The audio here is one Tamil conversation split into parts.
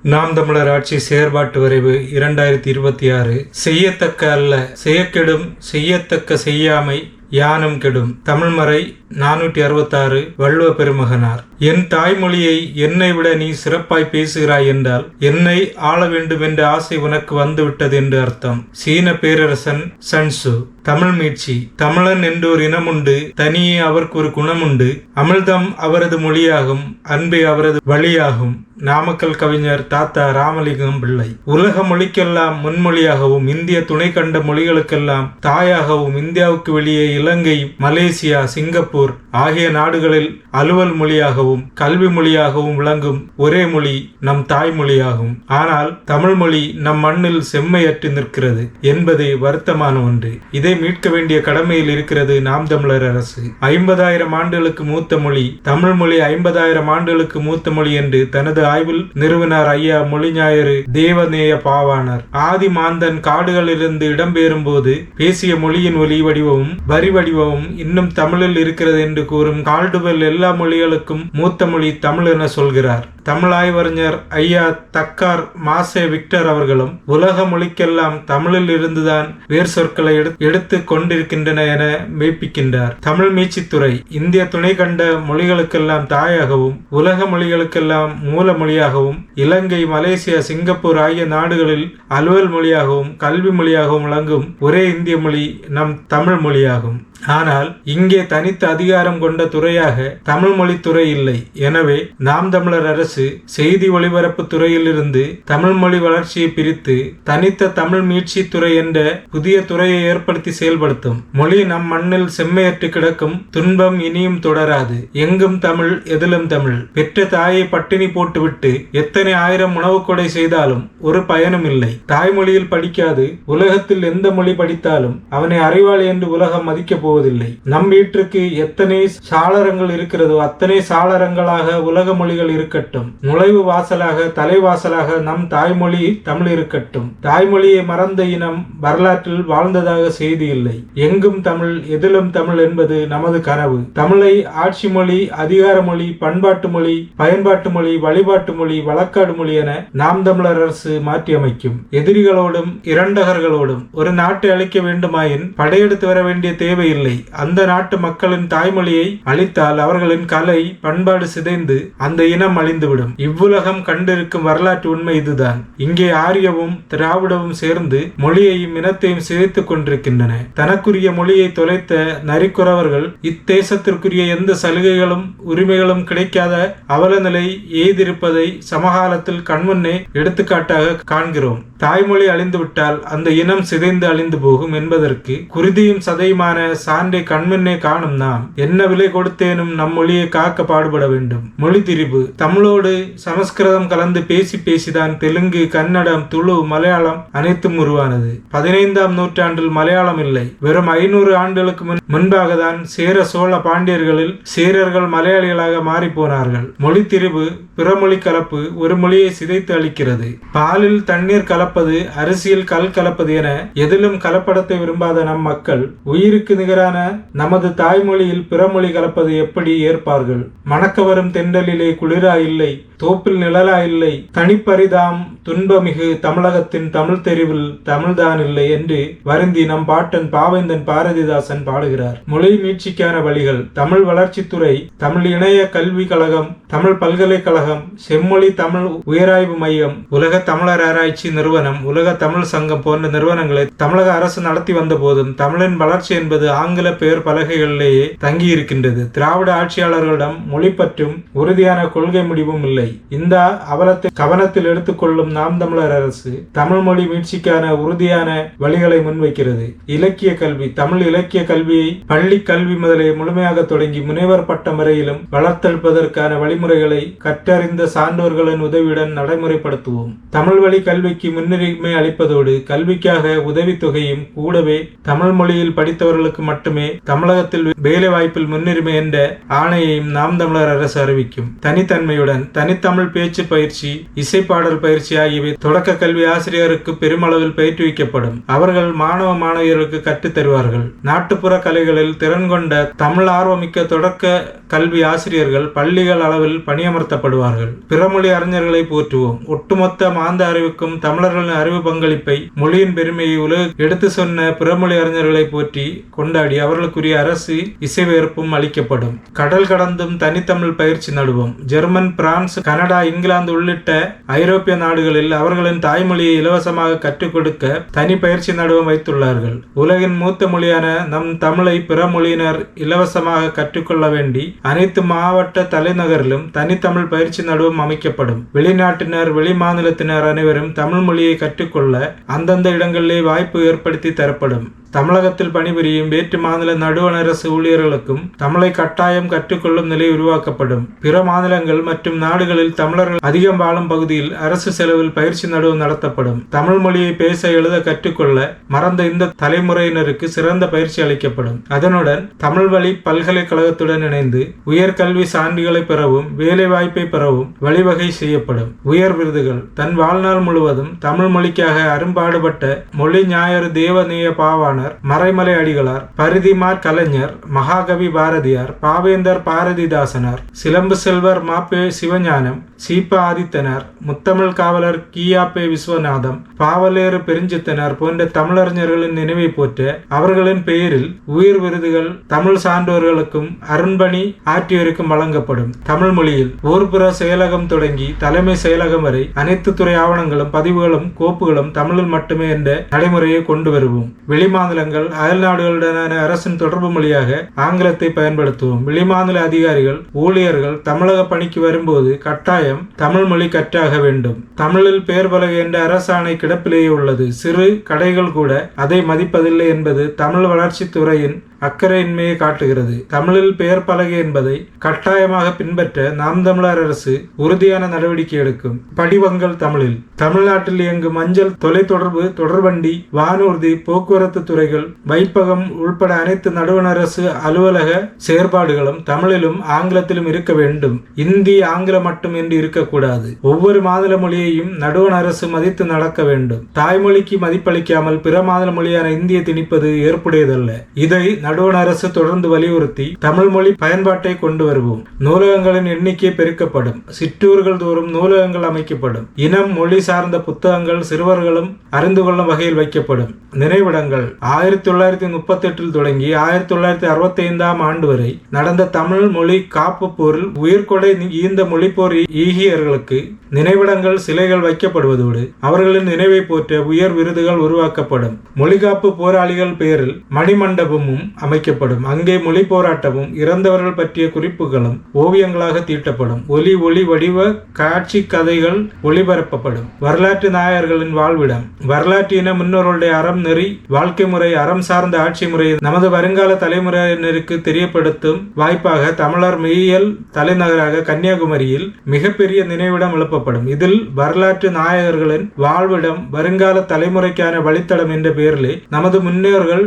நாம் தமிழர் ஆட்சி செயற்பாட்டு வரைவு 2026 செய்யத்தக்க அல்ல செய்யக்கெடும் செய்யத்தக்க செய்யாமை யானும் கெடும். தமிழ்மறை 466 வள்ளுவ பெருமகனார். என் தாய்மொழியை என்னை விட நீ சிறப்பாய் பேசுகிறாய் என்றால் என்னை ஆள வேண்டும் என்ற ஆசை உனக்கு வந்துவிட்டது என்று அர்த்தம். சீன பேரரசன் சன்சு. தமிழ் மீட்சி. தமிழன் என்றோர் இனமுண்டு, தனியே அவருக்கு ஒரு குணமுண்டு. அமிழ்தம் அவரது மொழியாகும், அன்பே அவரது வழியாகும். நாமக்கல் கவிஞர் தாத்தா ராமலிங்கம் பிள்ளை. உலக மொழிக்கெல்லாம் முன்மொழியாகவும் இந்திய துணை கண்ட மொழிகளுக்கெல்லாம் தாயாகவும் இந்தியாவுக்கு வெளியே இலங்கை, மலேசியா, சிங்கப்பூர் ஆகிய நாடுகளில் அலுவல் மொழியாகவும் கல்வி மொழியாகவும் விளங்கும் ஒரே மொழி நம் தாய்மொழியாகும். ஆனால் தமிழ் மொழி நம் மண்ணில் செம்மையற்று நிற்கிறது என்பதே வருத்தமான ஒன்று. இதை மீட்க வேண்டிய கடமையில் இருக்கிறது நாம் தமிழர் அரசு. 50,000 ஆண்டுகளுக்கு மூத்த மொழி தமிழ் மொழி. 50,000 ஆண்டுகளுக்கு மூத்த மொழி என்று தனது ஆய்வில் நிறுவனர் ஐயா மொழிஞாயிறு தேவநேய பாவாணர். ஆதி மாந்தன் காடுகளிலிருந்து இடம்பெறும் போது பேசிய மொழியின் ஒலி வடிவமும் வரி வடிவமும் இன்னும் தமிழில் இருக்கிறது என்று கூறும் கால்டுவெல் எல்லா மொழிகளுக்கும் மூத்த மொழி தமிழ் என சொல்கிறார். தமிழ் ஆய்வறிஞர் ஐயா தக்கார் மாசே விக்டர் அவர்களும் உலக மொழிக்கெல்லாம் தமிழில் இருந்துதான் வேர் சொற்களை எடுத்து கொண்டிருக்கின்றன என மெய்ப்பிக்கின்றார். தமிழ் மீட்சித்துறை இந்திய துணை கண்ட மொழிகளுக்கெல்லாம் தாயாகவும் உலக மொழிகளுக்கெல்லாம் மூல மொழியாகவும் இலங்கை, மலேசியா, சிங்கப்பூர் ஆகிய நாடுகளில் அலுவல் மொழியாகவும் கல்வி மொழியாகவும் விளங்கும் ஒரே இந்திய மொழி நம் தமிழ் மொழியாகும். ஆனால் இங்கே தனித்த அதிகாரம் கொண்ட துறையாக தமிழ் மொழி துறை இல்லை. எனவே நாம் தமிழர் அரசு செய்தி ஒளிபரப்பு துறையிலிருந்து தமிழ் மொழி வளர்ச்சியை பிரித்து தனித்த தமிழ் மீட்சி துறை என்ற புதிய துறையை ஏற்படுத்தி செயல்படுத்தும். மொழி நம் மண்ணில் செம்மையற்று கிடக்கும், துன்பம் இனியும் தொடராது. எங்கும் தமிழ், எதிலும் தமிழ். பெற்ற தாயை பட்டினி போட்டுவிட்டு எத்தனை ஆயிரம் உணவு கொடை செய்தாலும் ஒரு பயனும் இல்லை. தாய்மொழியில் படிக்காது உலகத்தில் எந்த மொழி படித்தாலும் அவனை அறிவாளி என்று உலகம் மதிக்க போவதில்லை. நம் வீட்டிற்கு எத்தனை சாளரங்கள் இருக்கிறதோ அத்தனை சாளரங்களாக உலக மொழிகள் இருக்கட்டும். நுழைவு வாசலாக, தலைவாசலாக நம் தாய்மொழி தமிழ் இருக்கட்டும். தாய்மொழியை மறந்த இனம் வரலாற்றில் வாழ்ந்ததாக செய்தி இல்லை. எங்கும் தமிழ், எதிலும் தமிழ் என்பது நமது கனவு. தமிழை ஆட்சி மொழி, அதிகார மொழி, பண்பாட்டு மொழி, பயன்பாட்டு மொழி, வழிபாட்டு மொழி, வழக்காடு மொழி என நாம் தமிழர் அரசு மாற்றி அமைக்கும். எதிரிகளோடும் இரண்டகர்களோடும் ஒரு நாட்டை அழிக்க வேண்டுமாயின் படையெடுத்து வர வேண்டிய தேவையில்லை. அந்த நாட்டு மக்களின் தாய்மொழியை அழித்தால் அவர்களின் கலை, பண்பாடு சிதைந்து அந்த இனம் அழிந்துவிடும். இவ்வுலகம் கண்டிருக்கும் வரலாற்று உண்மை இதுதான். இங்கே ஆரியவும் திராவிடவும் சேர்ந்து மொழியையும் இனத்தையும் சிதைத்துக் கொண்டிருக்கின்றன. தனக்குரிய மொழியை தொலைத்த நரிக்குறவர்கள் இத்தேசத்திற்குரிய எந்த சலுகைகளும் உரிமைகளும் கிடைக்காத அவலநிலை எய்திருப்பதை சமகாலத்தில் கண்முன்னே எடுத்துக்காட்டாக காண்கிறோம். தாய்மொழி அழிந்துவிட்டால் அந்த இனம் சிதைந்து அழிந்து போகும் என்பதற்கு குருதியும் சதையுமான சான்றை கண்முன்னே காணும் நாம் என்ன விலை கொடுத்தேனும் நம் மொழியை காக்க பாடுபட வேண்டும். மொழி திரிபு. தமிழோடு சமஸ்கிருதம் கலந்து பேசி பேசிதான் தெலுங்கு, கன்னடம், துளு, மலையாளம் அனைத்தும் உருவானது. 15ஆம் நூற்றாண்டில் மலையாளம் இல்லை. வெறும் 500 ஆண்டுகளுக்கு முன்பாக தான் சேர, சோழ, பாண்டியர்களில் சேரர்கள் மலையாளிகளாக மாறி போனார்கள். மொழி திரிபு, பிறமொழி கலப்பு ஒரு மொழியை சிதைத்து அளிக்கிறது. பாலில் தண்ணீர் கலப்பது, அரிசியில் கல் கலப்பது என எதிலும் கலப்படத்தை விரும்பாத நம் மக்கள் உயிருக்கு நிகரான நமது தாய்மொழியில் பிறமொழி கலப்பது எப்படி ஏற்பார்கள்? மணக்க வரும் தென்றலிலே குளிரா இல்லை, தோப்பில் நிழலா இல்லை, தனிப்பரிதாம் துன்பமிகு தமிழகத்தின் தமிழ் தெரிவில் தமிழ்தான் இல்லை என்று வருந்தி நம் பாட்டன் பாவேந்தன் பாரதிதாசன் பாடுகிறார். மொழி மீட்சிக்கான வழிகள். தமிழ் வளர்ச்சித்துறை, தமிழ் இணைய கல்வி கழகம், தமிழ் பல்கலைக்கழகம், செம்மொழி தமிழ் உயராய்வு மையம், உலக தமிழர் ஆராய்ச்சி நிறுவனம், உலக தமிழ் சங்கம் போன்ற நிறுவனங்களை தமிழக அரசு நடத்தி வந்த போதும் தமிழின் வளர்ச்சி என்பது ஆங்கில பெயர் பலகைகளிலேயே தங்கி இருக்கின்றது. திராவிட ஆட்சியாளர்களிடம் மொழி பற்றும் உறுதியான கொள்கை முடிவும் இல்லை. இந்த அவலத்தை கவனத்தில் எடுத்துக்கொள்ளும் நாம் தமிழர் அரசு தமிழ் மொழி மீட்சிக்கான உறுதியான வழிகளை முன்வைக்கிறது. இலக்கிய கல்வி. தமிழ் இலக்கிய கல்வியை பள்ளி கல்வி முதலே முழுமையாக தொடங்கி முனைவர் பட்டம் வரையிலும் வளர்த்தெடுப்பதற்கான வழிமுறைகளை கற்றறிந்த சான்றோர்களின் உதவியுடன் நடைமுறைப்படுத்துவோம். தமிழ் வழி கல்விக்கு முன்னுரிமை அளிப்பதோடு கல்விக்காக உதவித்தொகையும் கூடவே தமிழ் மொழியில் படித்தவர்களுக்கு மட்டுமே தமிழகத்தில் வேலை வாய்ப்பில் முன்னுரிமை என்ற ஆணையையும் நாம் தமிழர் அரசு அறிவிக்கும். தனித்தன்மையுடன் தனித்தமிழ் பேச்சு பயிற்சி, இசைப்பாடல் பயிற்சி ஆகியவை தொடக்க கல்வி ஆசிரியருக்கு பெருமளவில் பயிற்றுவிக்கப்படும். அவர்கள் மாணவ மாணவியருக்கு கற்றுத் தருவார்கள். நாட்டுப்புற கலைகளில் திறன் கொண்ட தமிழ் ஆர்வமிக்க தொடக்க கல்வி ஆசிரியர்கள் பள்ளிகள் அளவில் பணியமர்த்தப்படுவார்கள். பிறமொழி அறிஞர்களை போற்றுவோம். ஒட்டுமொத்த மாந்த அறிவுக்கும் தமிழர்களின் அறிவு பங்களிப்பை, மொழியின் பெருமையை உலக எடுத்து சொன்ன பிறமொழி அறிஞர்களை போற்றி கொண்டாடி அவர்களுக்குரிய அரசு இசைவேற்பும் அளிக்கப்படும். கடல் கடந்தும் தனித்தமிழ் பயிற்சி நடுவோம். ஜெர்மன், பிரான்ஸ், கனடா, இங்கிலாந்து உள்ளிட்ட ஐரோப்பிய நாடுகளில் அவர்களின் தாய்மொழியை இலவசமாக கற்றுக் கொடுக்க தனி பயிற்சி நடுவம் வைத்துள்ளார்கள். உலகின் மூத்த மொழியான நம் தமிழை பிற மொழியினர் இலவசமாக கற்றுக்கொள்ள வேண்டி அனைத்து மாவட்ட தலைநகரிலும் தனித்தமிழ் பயிற்சி நடுவம் அமைக்கப்படும். வெளிநாட்டினர், வெளி மாநிலத்தினர் அனைவரும் தமிழ் மொழியை கற்றுக்கொள்ள அந்தந்த இடங்களிலே வாய்ப்பு ஏற்படுத்தி தரப்படும். தமிழகத்தில் பணிபுரியும் வேற்று மாநில நடுவண் அரசு ஊழியர்களுக்கும் தமிழை கட்டாயம் கற்றுக்கொள்ளும் நிலை உருவாக்கப்படும். பிற மாநிலங்கள் மற்றும் நாடுகளில் தமிழர்கள் அதிகம் வாழும் பகுதியில் அரசு செலவில் பயிற்சி நடுவம் நடத்தப்படும். தமிழ் மொழியை பேச எழுத கற்றுக்கொள்ள மறந்த இந்த தலைமுறையினருக்கு சிறந்த பயிற்சி அளிக்கப்படும். அதனுடன் தமிழ் வழி பல்கலைக்கழகத்துடன் இணைந்து உயர்கல்வி சான்றிதழை பெறவும் வேலை வாய்ப்பை பெறவும் வழிவகை செய்யப்படும். உயர் விருதுகள். தன் வாழ்நாள் முழுவதும் தமிழ் மொழிக்காக அரும்பாடுபட்ட மொழி ஞாயிறு தேவநேய பாவாணர், மறைமலை அடிகளார், பரிதிமார் கலைஞர், மகாகவி பாரதியார், பாவேந்தர் பாரதிதாசனார், சிலம்பு செல்வர் மாப்பே சிவஞானம், சீப ஆதித்தனார், முத்தமிழ் காவலர் கியாப்பே விஸ்வநாதம், பாவலேறு பெருஞ்சித்தனார் போன்ற தமிழறிஞர்களின் நினைவை போற்ற அவர்களின் பெயரில் உயிர் விருதுகள் தமிழ் சான்றோர்களுக்கும் அருண்பணி ஆற்றியோருக்கும் வழங்கப்படும். தமிழ் மொழியில் ஊர்புற செயலகம் தொடங்கி தலைமை செயலகம் வரை அனைத்து துறை ஆவணங்களும் பதிவுகளும் கோப்புகளும் தமிழில் மட்டுமே என்ற நடைமுறையை கொண்டு வருவோம். வெளிமாநிலங்கள், அயல் நாடுகளுடனான அரசின் தொடர்பு மொழியாக ஆங்கிலத்தை பயன்படுத்துவோம். வெளிமாநில அதிகாரிகள், ஊழியர்கள் தமிழக பணிக்கு வரும்போது கட்டாயம் தமிழ் மொழி கற்றாக வேண்டும். தமிழில் பெயர் பலகை என்ற அரசாணை கிடப்பிலேயே உள்ளது. சிறு கடைகள் கூட அதை மதிப்பதில்லை என்பது தமிழ் வளர்ச்சி துறையின் அக்கறையின்மையை காட்டுகிறது. தமிழில் பெயர் பலகை என்பதை கட்டாயமாக பின்பற்ற நாம் தமிழர் அரசு உறுதியான நடவடிக்கை எடுக்கும். படிவங்கள் தமிழில். தமிழ்நாட்டில் இயங்கும் அஞ்சல், தொலைத்தொடர்பு, தொடர்வண்டி, வானூர்தி, போக்குவரத்து துறைகள், வைப்பகம் உள்பட அனைத்து நடுவண் அரசு அலுவலக செயற்பாடுகளும் தமிழிலும் ஆங்கிலத்திலும் இருக்க வேண்டும். இந்தி, ஆங்கிலம் மட்டும் என்று இருக்கக்கூடாது. ஒவ்வொரு மாநில மொழியையும் நடுவண் அரசு மதித்து நடக்க வேண்டும். தாய்மொழிக்கு மதிப்பளிக்காமல் பிற மாநில மொழியான இந்தியை திணிப்பது ஏற்புடையதல்ல. இதை நடுவண் அரசு தொடர்ந்து வலியுறுத்தி தமிழ் மொழி பயன்பாட்டை கொண்டு வருவோம். நூலகங்களின் எண்ணிக்கை பெருக்கப்படும். சிற்றூர்கள் தோறும் நூலகங்கள் அமைக்கப்படும். இனம், மொழி சார்ந்த புத்தகங்கள் சிறுவர்களும் அறிந்து கொள்ளும் வகையில் வைக்கப்படும். நினைவிடங்கள். 1938 தொடங்கி 1965 ஆண்டு வரை நடந்த தமிழ் மொழி காப்பு போரில் உயிர்கொடை ஈந்த மொழிப்போர் ஈகியர்களுக்கு நினைவிடங்கள், சிலைகள் வைக்கப்படுவதோடு அவர்களின் நினைவை போற்ற உயர் விருதுகள் உருவாக்கப்படும். மொழிகாப்பு போராளிகள் பெயரில் மணிமண்டபமும் அமைக்கப்படும். அங்கே மொழி போராட்டமும் இறந்தவர்கள் பற்றிய குறிப்புகளும் ஓவியங்களாக தீட்டப்படும். ஒலி வடிவ காட்சி கதைகள் ஒளிபரப்பப்படும். வரலாற்று நாயகர்களின் வாழ்விடம். வரலாற்றின முன்னோர்களுடைய அறம், நெறி, வாழ்க்கை முறை, அறம் சார்ந்த ஆட்சி முறையை நமது வருங்கால தலைமுறையினருக்கு தெரியப்படுத்தும் வாய்ப்பாக தமிழர் மெய்யியல் தலைநகராக கன்னியாகுமரியில் மிகப்பெரிய நினைவிடம் எழுப்பப்படும். இதில் வரலாற்று நாயகர்களின் வாழ்விடம், வருங்கால தலைமுறைக்கான வழித்தடம் என்ற பெயரிலே நமது முன்னோர்கள்,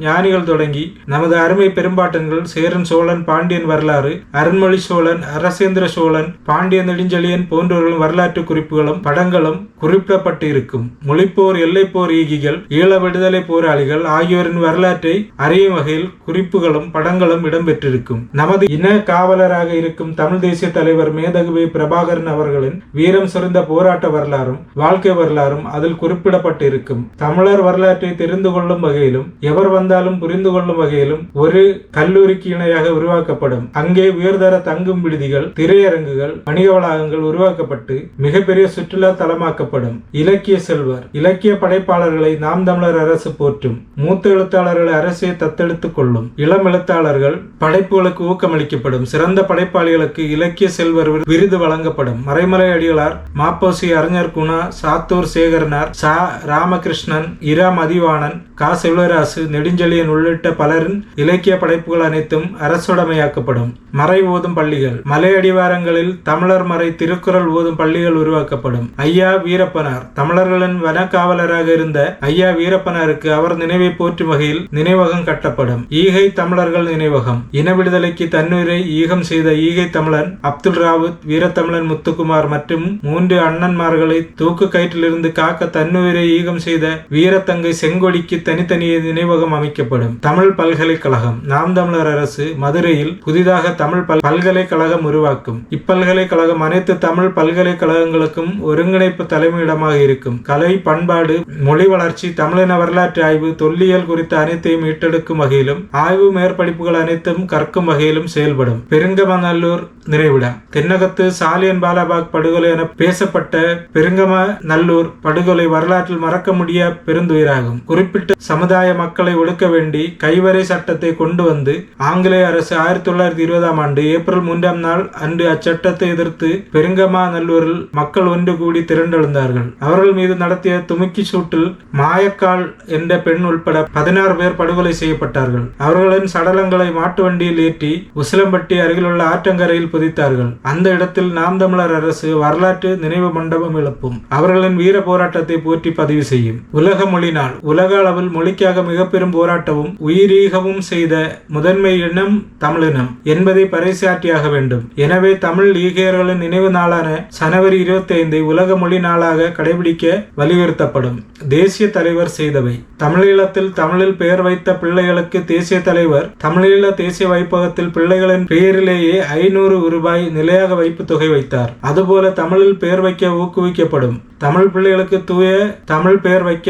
ஞானிகள் தொடங்கி நமது அருமை பெரும்பாட்டன்கள் சேரன், சோழன், பாண்டியன் வரலாறு, அருண்மொழி சோழன், அரசேந்திர சோழன், பாண்டிய நெடுஞ்செழியன் போன்றவர்களின் வரலாற்று குறிப்புகளும் படங்களும் குறிப்பிடப்பட்டு இருக்கும். மொழிப்போர், எல்லைப்போர் ஈகிகள், ஈழ விடுதலை போராளிகள் ஆகியோரின் வரலாற்றை அறியும் வகையில் குறிப்புகளும் படங்களும் இடம்பெற்றிருக்கும். நமது இன காவலராக இருக்கும் தமிழ் தேசிய தலைவர் மேதகுவே பிரபாகரன் அவர்களின் வீரம் சுரிந்த போராட்ட வரலாறும் வாழ்க்கை வரலாறும் அதில் குறிப்பிடப்பட்டு இருக்கும். தமிழர் வரலாற்றை தெரிந்து கொள்ளும் வகையிலும் எவர் வந்தாலும் புரிந்து கொள்ளும் வகையிலும் ஒரு கல்லூரிக்கு இணையாக உருவாக்கப்படும். அங்கே உயர்தர தங்கும் விடுதிகள், திரையரங்குகள், வணிக வளாகங்கள் உருவாக்கப்பட்டு மிகப்பெரிய சுற்றுலா தலமாக்கப்படும். இலக்கிய செல்வர். இலக்கிய படைப்பாளர்களை நாம் தமிழர் அரசு போற்றும். மூத்த எழுத்தாளர்களை அரசே தத்தெடுத்துக் கொள்ளும். இளம் எழுத்தாளர்கள் படைப்புகளுக்கு ஊக்கமளிக்கப்படும். சிறந்த படைப்பாளிகளுக்கு இலக்கிய செல்வர் விருது வழங்கப்படும். மறைமலை அடிகளார், மாப்போசி, அறிஞர் குணா, சாத்தூர் சேகரனார், சா ராமகிருஷ்ணன், இரா மதிவாணன், கா செல்வராசு, நெடுஞ்செழியன் உள்ளிட்ட வெளியிட்ட பலரின் இலக்கிய படைப்புகள் அனைத்தும் அரசுடைமையாக்கப்படும். மறை ஓதும் பள்ளிகள். மலை அடிவாரங்களில் தமிழர் மறை திருக்குறள் ஓதும் பள்ளிகள் உருவாக்கப்படும். ஐயா வீரப்பனார். தமிழர்களின் வனக்காவலராக இருந்த ஐயா வீரப்பனாருக்கு அவர் நினைவை போற்றும் வகையில் நினைவகம் கட்டப்படும். ஈகை தமிழர்கள் நினைவகம். இன விடுதலைக்கு தன்னுயிரை ஈகம் செய்த ஈகை தமிழன் அப்துல் ராவுத், வீரத்தமிழன் முத்துக்குமார் மற்றும் 3 அண்ணன்மார்களை தூக்கு கயிற்றிலிருந்து காக்க தன்னுயிரை ஈகம் செய்த வீரத்தங்கை செங்கொடிக்கு தனித்தனியே நினைவகம் அமைக்கப்படும். தமிழ் பல்கலைக்கழகம். நாம் தமிழர் அரசு மதுரையில் புதிதாக தமிழ் பல்கலைக்கழகம் உருவாக்கும். இப்பல்கலைக்கழகம் அனைத்து தமிழ் பல்கலைக்கழகங்களுக்கும் ஒருங்கிணைப்பு தலைமையிடமாக இருக்கும். கலை, பண்பாடு, மொழி வளர்ச்சி, தமிழின வரலாற்று ஆய்வு, தொல்லியல் குறித்த அனைத்தையும் மீட்டெடுக்கும் வகையிலும் ஆய்வு மேற்படிப்புகள் அனைத்தும் கற்கும் வகையிலும் செயல்படும். பெருங்கமநல்லூர் நிறைவிடம். தென்னகத்து சாலியன் பாலாபாக் படுகொலை என பேசப்பட்ட பெருங்கமநல்லூர் படுகொலை வரலாற்றில் மறக்க முடிய பெருந்துயிராகும். குறிப்பிட்ட சமுதாய மக்களை ஒடுக்க வேண்டி கைவரை சட்டத்தை கொண்டு வந்து ஆங்கிலேய அரசு 1920ஆம் ஆண்டு ஏப்ரல் 3ஆம் நாள் அன்று அச்சட்டத்தை எதிர்த்து பெருங்கமநல்லூரில் மக்கள் ஒன்று கூடி திரண்டெழுந்தார்கள். அவர்கள் மீது நடத்திய துமுக்கி சூட்டில் மாயக்கால் என்ற பெண் உட்பட 16 பேர் படுகொலை செய்யப்பட்டார்கள். அவர்களின் சடலங்களை மாட்டு வண்டியில் ஏற்றி உசிலம்பட்டி அருகிலுள்ள ஆற்றங்கரையில் புதைத்தார்கள். அந்த இடத்தில் நாம் தமிழர் அரசு வரலாற்று நினைவு மண்டபம் எழுப்பும். அவர்களின் வீர போராட்டத்தை போற்றி பதிவு செய்யும். உலக மொழி நாள். உலக அளவில் மொழிக்காக மிக பெரும் போராட்டமும் உயிரீகவும் செய்த முதன்மை இனம் தமிழினம் என்பதை பறைசாற்றியாக வேண்டும். எனவே தமிழ் ஈகையர்களின் நினைவு நாளான ஜனவரி 25 உலக மொழி நாளாக கடைபிடிக்க வலியுறுத்தப்படும். தேசிய தலைவர் செய்தவை. தமிழீழத்தில் தமிழில் பெயர் வைத்த பிள்ளைகளுக்கு தேசிய தலைவர் தமிழீழ தேசிய வைப்பகத்தில் பிள்ளைகளின் பெயரிலேயே 500 ரூபாய் நிலையாக வைப்பு தொகை வைத்தார். அதுபோல தமிழில் பெயர் வைக்க ஊக்குவிக்கப்படும். தமிழ் பிள்ளைகளுக்கு தூய தமிழ் பெயர் வைக்க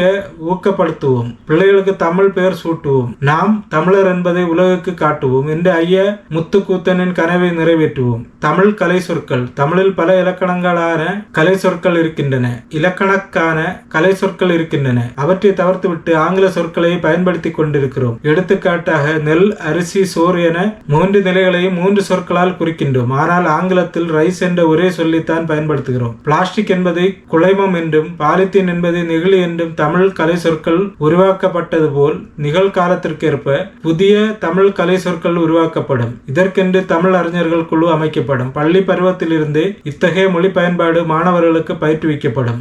ஊக்கப்படுத்துவோம். பிள்ளைகளுக்கு தமிழ் பெயர் சூட்டுவோம். நாம் தமிழர் என்பதை உலகுக்கு காட்டுவோம் என்று ஐயா முத்துக்கூத்தனின் கனவை நிறைவேற்றுவோம். தமிழ் கலை சொற்கள். தமிழில் பல இலக்கணங்களான கலை சொற்கள் இருக்கின்றன. இலக்கணக்கான கலை சொற்கள் இருக்கின்றன. அவற்றை தவிர்த்துவிட்டு ஆங்கில சொற்களை பயன்படுத்தி கொண்டிருக்கிறோம். எடுத்துக்காட்டாக நெல், அரிசி, சோறு என 3 நிலைகளையும் 3 சொற்களால் குறிக்கின்றோம். ஆனால் ஆங்கிலத்தில் ரைஸ் என்ற ஒரே சொல்லித்தான் பயன்படுத்துகிறோம். பிளாஸ்டிக் என்பதை குலைமம் என்றும் பாலித்தீன் என்பதை நெகிழி என்றும் தமிழ் கலை சொற்கள் உருவாக்கப்பட்டது போல் நிகழ்காலத்திற்கேற்ப புதிய தமிழ் கலை சொற்கள் உருவாக்கப்படும். இதற்கென்று தமிழ் அறிஞர்கள் குழு அமைக்கப்படும். பள்ளி பருவத்திலிருந்தே இத்தகைய மொழி பயன்பாடு மாணவர்களுக்கு பயிற்றுவிக்கப்படும்.